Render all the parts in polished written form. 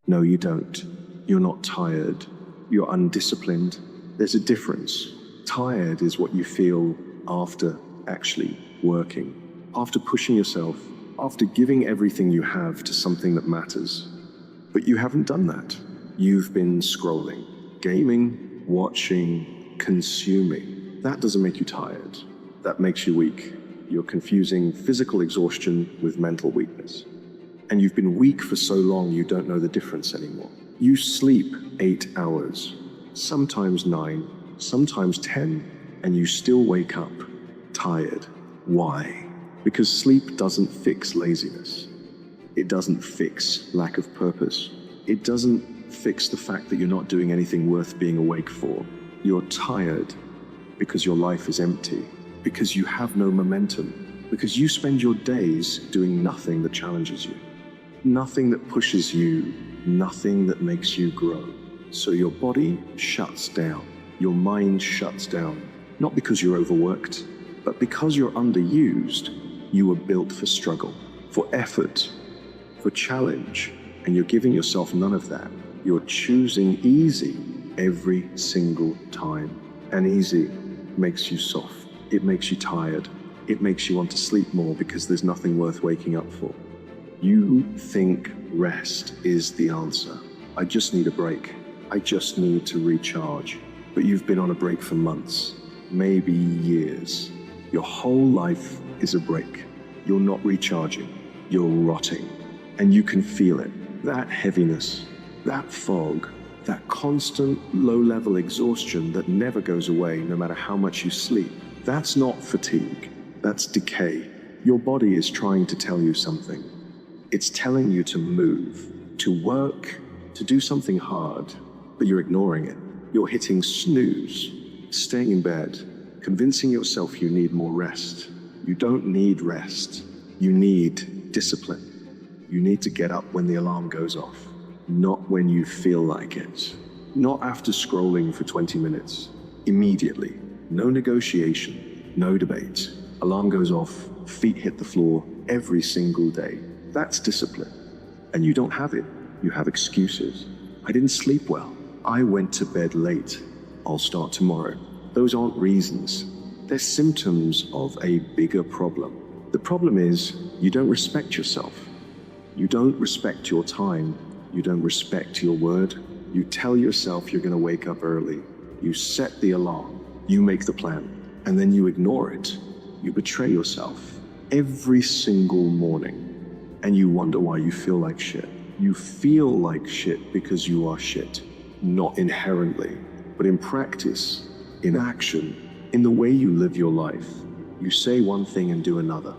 No, you don't. You're not tired. You're undisciplined. There's a difference. Tired is what you feel after actually working, after pushing yourself, after giving everything you have to something that matters. But you haven't done that. You've been scrolling, gaming, watching, consuming. That doesn't make you tired. That makes you weak. You're confusing physical exhaustion with mental weakness. And you've been weak for so long you don't know the difference anymore. You sleep 8 hours, sometimes 9, sometimes 10, and you still wake up tired. Why? Because sleep doesn't fix laziness. It doesn't fix lack of purpose. It doesn't fix the fact that you're not doing anything worth being awake for. You're tired because your life is empty, because you have no momentum, because you spend your days doing nothing that challenges you, nothing that pushes you, nothing that makes you grow. So your body shuts down, your mind shuts down, not because you're overworked, but because you're underused. You were built for struggle, for effort, for challenge, and you're giving yourself none of that. You're choosing easy every single time, and easy makes you soft. It makes you tired. It makes you want to sleep more because there's nothing worth waking up for. You think rest is the answer. I just need a break. I just need to recharge. But you've been on a break for months, maybe years. Your whole life is a break. You're not recharging. You're rotting. And you can feel it. That heaviness, that fog, that constant low-level exhaustion that never goes away no matter how much you sleep. That's not fatigue. That's decay. Your body is trying to tell you something. It's telling you to move, to work, to do something hard, but you're ignoring it. You're hitting snooze, staying in bed, convincing yourself you need more rest. You don't need rest. You need discipline. You need to get up when the alarm goes off, not when you feel like it. Not after scrolling for 20 minutes. Immediately. No negotiation, no debate. Alarm goes off, feet hit the floor every single day. That's discipline. And you don't have it. You have excuses. I didn't sleep well. I went to bed late. I'll start tomorrow. Those aren't reasons. They're symptoms of a bigger problem. The problem is you don't respect yourself. You don't respect your time. You don't respect your word. You tell yourself you're going to wake up early. You set the alarm. You make the plan. And then you ignore it. You betray yourself every single morning. And you wonder why you feel like shit. You feel like shit because you are shit. Not inherently, but in practice, in action, in the way you live your life. You say one thing and do another.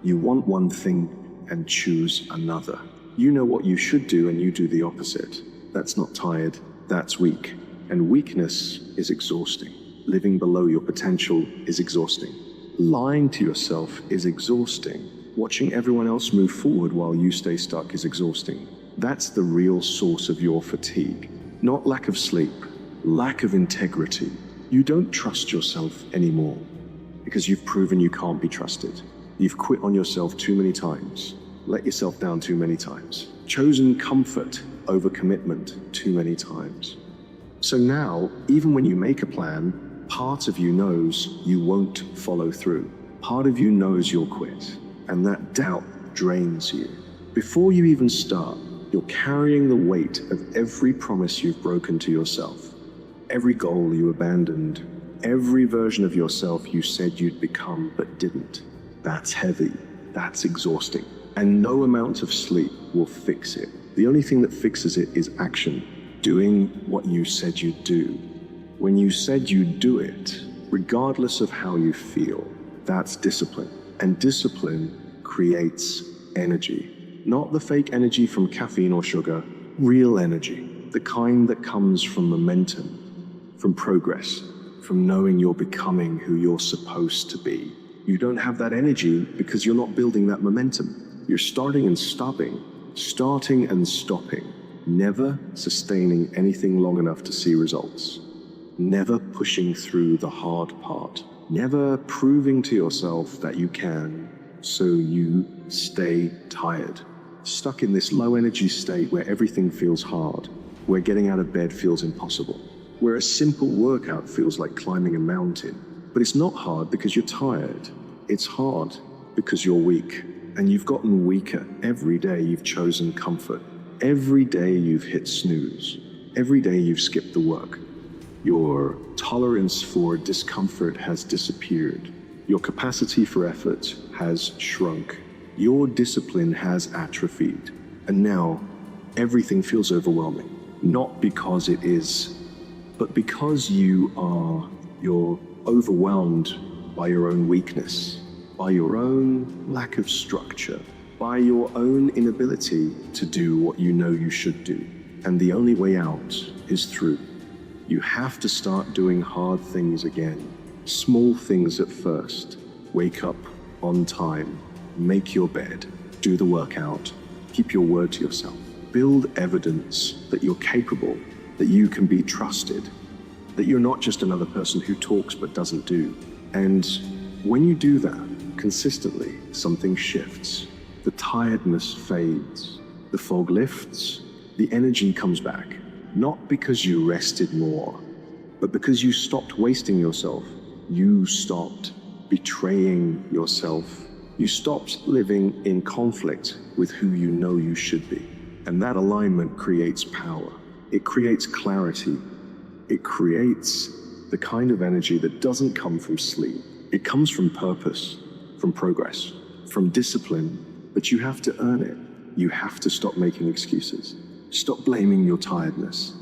You want one thing and choose another. You know what you should do and you do the opposite. That's not tired, that's weak. And weakness is exhausting. Living below your potential is exhausting. Lying to yourself is exhausting. Watching everyone else move forward while you stay stuck is exhausting. That's the real source of your fatigue. Not lack of sleep, lack of integrity. You don't trust yourself anymore because you've proven you can't be trusted. You've quit on yourself too many times, let yourself down too many times, chosen comfort over commitment too many times. So now, even when you make a plan, part of you knows you won't follow through. Part of you knows you'll quit, and that doubt drains you. Before you even start, you're carrying the weight of every promise you've broken to yourself, every goal you abandoned, every version of yourself you said you'd become but didn't. That's heavy, that's exhausting, and no amount of sleep will fix it. The only thing that fixes it is action, doing what you said you'd do. When you said you'd do it, regardless of how you feel, that's discipline. And discipline creates energy. Not the fake energy from caffeine or sugar, real energy, the kind that comes from momentum, from progress, from knowing you're becoming who you're supposed to be. You don't have that energy because you're not building that momentum. You're starting and stopping, never sustaining anything long enough to see results, never pushing through the hard part, never proving to yourself that you can, so you stay tired. stuck in this low energy state where everything feels hard, where getting out of bed feels impossible, where a simple workout feels like climbing a mountain. But it's not hard because you're tired. It's hard because you're weak. And you've gotten weaker every day you've chosen comfort. Every day you've hit snooze. Every day you've skipped the work. Your tolerance for discomfort has disappeared. Your capacity for effort has shrunk. Your discipline has atrophied. And now everything feels overwhelming. Not because it is, but because you're overwhelmed by your own weakness, by your own lack of structure, by your own inability to do what you know you should do. And the only way out is through. You have to start doing hard things again. Small things at first. Wake up on time. Make your bed. Do the workout. Keep your word to yourself. Build evidence that you're capable, that you can be trusted, that you're not just another person who talks but doesn't do. And when you do that consistently, something shifts. The tiredness fades. The fog lifts. The energy comes back. Not because you rested more, but because you stopped wasting yourself. You stopped betraying yourself. You stopped living in conflict with who you know you should be. And that alignment creates power. It creates clarity. It creates the kind of energy that doesn't come from sleep. It comes from purpose, from progress, from discipline, but you have to earn it. You have to stop making excuses. Stop blaming your tiredness.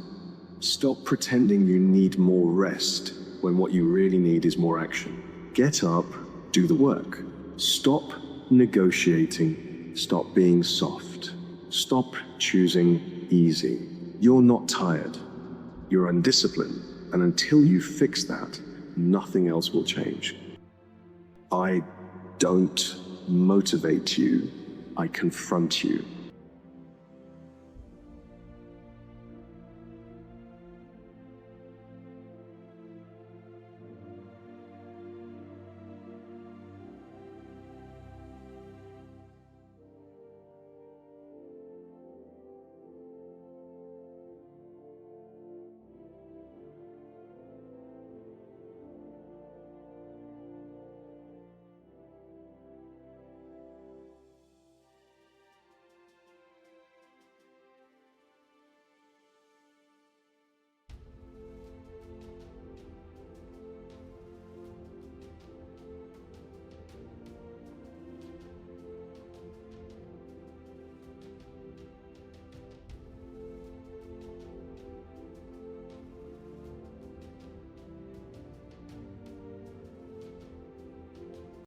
Stop pretending you need more rest when what you really need is more action. Get up, do the work. Stop negotiating. Stop being soft. Stop choosing easy. You're not tired. You're undisciplined. And until you fix that, nothing else will change. I don't motivate you. I confront you.